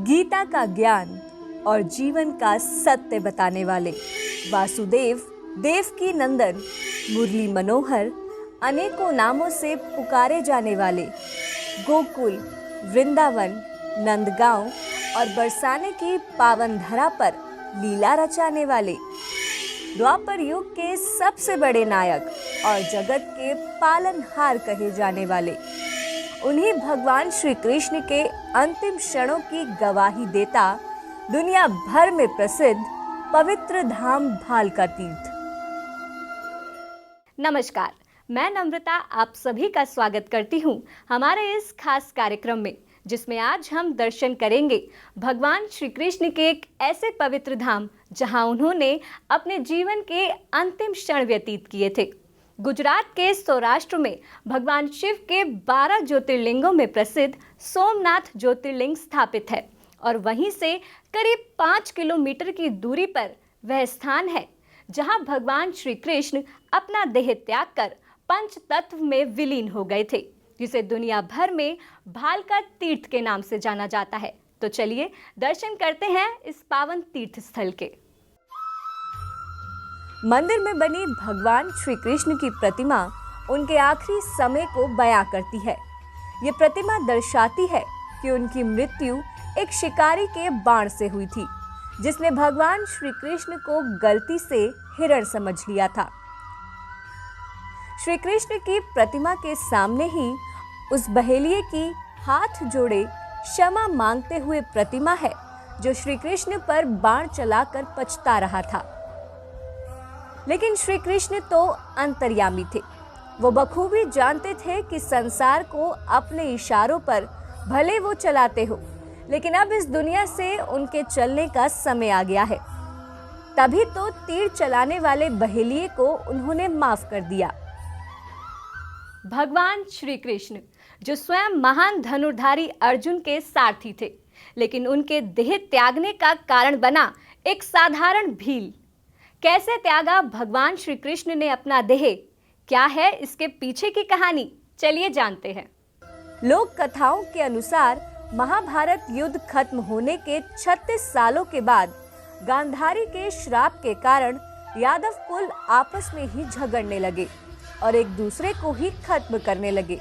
गीता का ज्ञान और जीवन का सत्य बताने वाले वासुदेव, देवकी नंदन, मुरली मनोहर, अनेकों नामों से पुकारे जाने वाले गोकुल, वृंदावन, नंदगांव और बरसाने की पावन धरा पर लीला रचाने वाले द्वापर युग के सबसे बड़े नायक और जगत के पालनहार कहे जाने वाले उन्हीं भगवान श्री कृष्ण के अंतिम क्षणों की गवाही देता दुनिया भर में प्रसिद्ध पवित्र धाम भालका तीर्थ। नमस्कार, मैं नम्रता आप सभी का स्वागत करती हूँ हमारे इस खास कार्यक्रम में, जिसमें आज हम दर्शन करेंगे भगवान श्री कृष्ण के एक ऐसे पवित्र धाम जहां उन्होंने अपने जीवन के अंतिम क्षण व्यतीत किए थे। गुजरात के सौराष्ट्र में भगवान शिव के 12 ज्योतिर्लिंगों में प्रसिद्ध सोमनाथ ज्योतिर्लिंग स्थापित है और वहीं से करीब 5 किलोमीटर की दूरी पर वह स्थान है जहां भगवान श्री कृष्ण अपना देह त्याग कर पंच तत्व में विलीन हो गए थे, जिसे दुनिया भर में भालका तीर्थ के नाम से जाना जाता है। तो चलिए दर्शन करते हैं इस पावन तीर्थ स्थल के। मंदिर में बनी भगवान श्री कृष्ण की प्रतिमा उनके आखिरी समय को बयां करती है। ये प्रतिमा दर्शाती है कि उनकी मृत्यु एक शिकारी के बाण से हुई थी, जिसने भगवान श्री कृष्ण को गलती से हिरण समझ लिया था। श्री कृष्ण की प्रतिमा के सामने ही उस बहेलिये की हाथ जोड़े क्षमा मांगते हुए प्रतिमा है, जो श्री कृष्ण पर बाण चलाकर पछता रहा था। लेकिन श्री कृष्ण तो अंतर्यामी थे। वो बखूबी जानते थे कि संसार को अपने इशारों पर भले वो चलाते हो, लेकिन अब इस दुनिया से उनके चलने का समय आ गया है। तभी तो तीर चलाने वाले बहेलिये को उन्होंने माफ कर दिया। भगवान श्री कृष्ण जो स्वयं महान धनुर्धारी अर्जुन के सारथी थे, लेकिन उनके देह त्यागने का कारण बना एक साधारण भील। कैसे त्यागा भगवान श्री कृष्ण ने अपना देह? क्या है इसके पीछे की कहानी? चलिए जानते हैं। लोक कथाओं के अनुसार महाभारत युद्ध खत्म होने के 36 सालों के बाद गांधारी के श्राप के कारण यादव कुल आपस में ही झगड़ने लगे और एक दूसरे को ही खत्म करने लगे।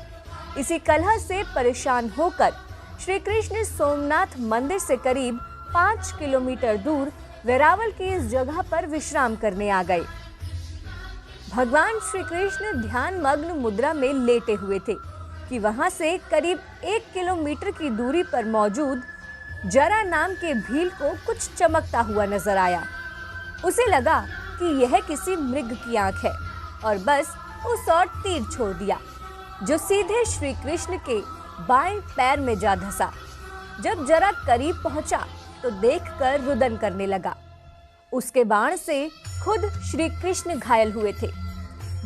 इसी कलह से परेशान होकर श्री कृष्ण सोमनाथ मंदिर से करीब 5 किलोमीटर दूर वेरावल की इस जगह पर विश्राम करने आ गए। भगवान श्री कृष्ण ध्यान मग्न मुद्रा में लेटे हुए थे कि वहां से करीब 1 किलोमीटर की दूरी पर मौजूद जरा नाम के भील को कुछ चमकता हुआ नजर आया। उसे लगा कि यह किसी मृग की आंख है और बस उस ओर तीर छोड़ दिया, जो सीधे श्री कृष्ण के बाएं पैर में जा धंसा। जब जरा करीब पहुंचा तो देखकर रुदन करने लगा। उसके बाण से खुद श्री कृष्ण घायल हुए थे।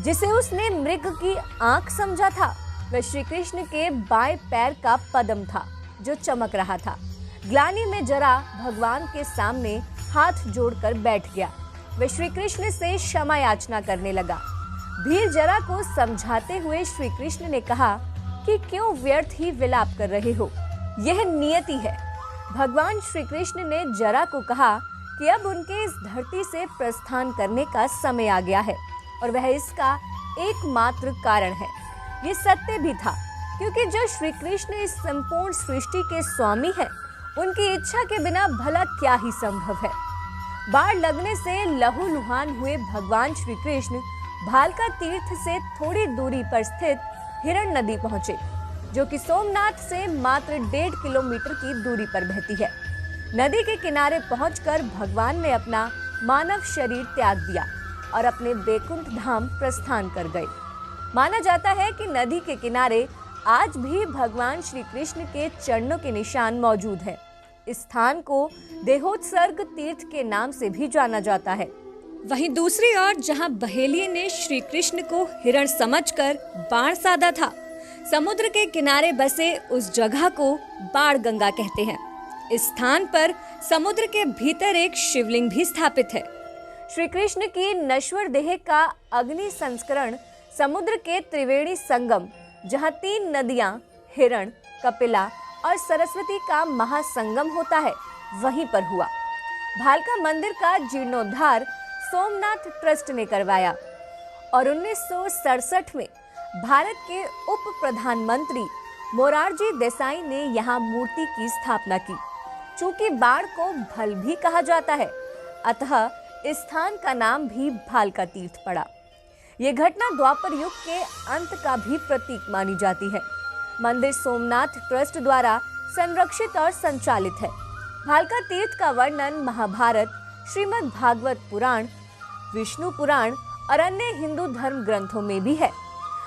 जिसे उसने मृग की आंख समझा था, वह श्री कृष्ण के बाएं पैर का पदम था जो चमक रहा था। ग्लानि में जरा भगवान के सामने हाथ जोड़कर बैठ गया। वह श्री कृष्ण से क्षमा याचना करने लगा। भील जरा को समझाते हुए श्री कृष्ण ने कहा कि क्यों व्यर्थ ही विलाप कर रहे हो, यह नियति है। भगवान श्री कृष्ण ने जरा को कहा कि अब उनके इस धरती से प्रस्थान करने का समय आ गया है और वह इसका एकमात्र कारण है। ये सत्य भी था, क्योंकि जो श्री कृष्ण इस संपूर्ण सृष्टि के स्वामी हैं, उनकी इच्छा के बिना भला क्या ही संभव है। बाढ़ लगने से लहूलुहान हुए भगवान श्री कृष्ण भालका तीर्थ से थोड़ी दूरी पर स्थित हिरण नदी पहुंचे, जो कि सोमनाथ से मात्र 1.5 किलोमीटर की दूरी पर बहती है। नदी के किनारे पहुंचकर भगवान ने अपना मानव शरीर त्याग दिया और अपने बैकुंठ धाम प्रस्थान कर गए। माना जाता है कि नदी के किनारे आज भी भगवान श्री कृष्ण के चरणों के निशान मौजूद हैं। इस स्थान को देहोत्सर्ग तीर्थ के नाम से भी जाना जाता है। वहीं दूसरी ओर जहां बहेलिये ने श्री कृष्ण को हिरण समझकर बाण साधा था, समुद्र के किनारे बसे उस जगह को बाण गंगा कहते हैं। इस स्थान पर समुद्र के भीतर एक शिवलिंग भी स्थापित है। श्री कृष्ण की नश्वर देह का अग्नि संस्करण समुद्र के त्रिवेणी संगम, जहां 3 नदियां हिरण, कपिला और सरस्वती का महासंगम होता है, वहीं पर हुआ। भालका मंदिर का जीर्णोद्धार सोमनाथ ट्रस्ट ने करवाया और 1967 में भारत के उप प्रधानमंत्री मोरारजी देसाई ने यहाँ मूर्ति की स्थापना की। चूंकि बाढ़ को भल भी कहा जाता है, अतः इस स्थान का नाम भी भालका तीर्थ पड़ा। ये घटना द्वापर युग के अंत का भी प्रतीक मानी जाती है। मंदिर सोमनाथ ट्रस्ट द्वारा संरक्षित और संचालित है। भालका तीर्थ का वर्णन महाभारत, श्रीमद् भागवत पुराण, विष्णु पुराण और अन्य हिंदू धर्म ग्रंथों में भी है।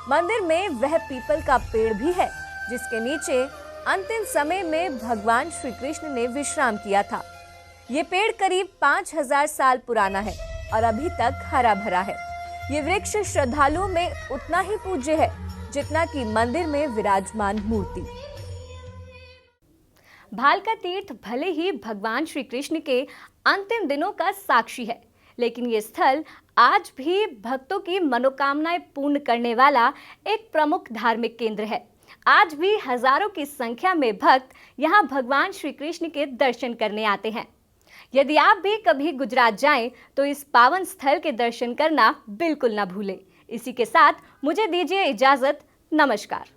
मंदिर में वह पीपल का पेड़ भी है जिसके नीचे अंतिम समय में भगवान श्री कृष्ण ने विश्राम किया था। ये पेड़ करीब 5000 साल पुराना है और अभी तक हरा भरा है। ये वृक्ष श्रद्धालुओं में उतना ही पूज्य है जितना कि मंदिर में विराजमान मूर्ति। भालका तीर्थ भले ही भगवान श्री कृष्ण के अंतिम दिनों का साक्षी है, लेकिन ये स्थल आज भी भक्तों की मनोकामनाएं पूर्ण करने वाला एक प्रमुख धार्मिक केंद्र है। आज भी हजारों की संख्या में भक्त यहाँ भगवान श्री कृष्ण के दर्शन करने आते हैं। यदि आप भी कभी गुजरात जाएं तो इस पावन स्थल के दर्शन करना बिल्कुल ना भूलें। इसी के साथ मुझे दीजिए इजाजत। नमस्कार।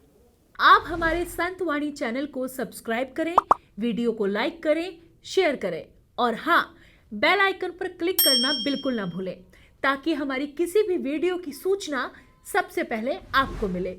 आप हमारे संत वाणी चैनल को सब्सक्राइब करें, वीडियो को लाइक करें, शेयर करें और हाँ, बेल आइकन पर क्लिक करना बिल्कुल ना भूलें ताकि हमारी किसी भी वीडियो की सूचना सबसे पहले आपको मिले।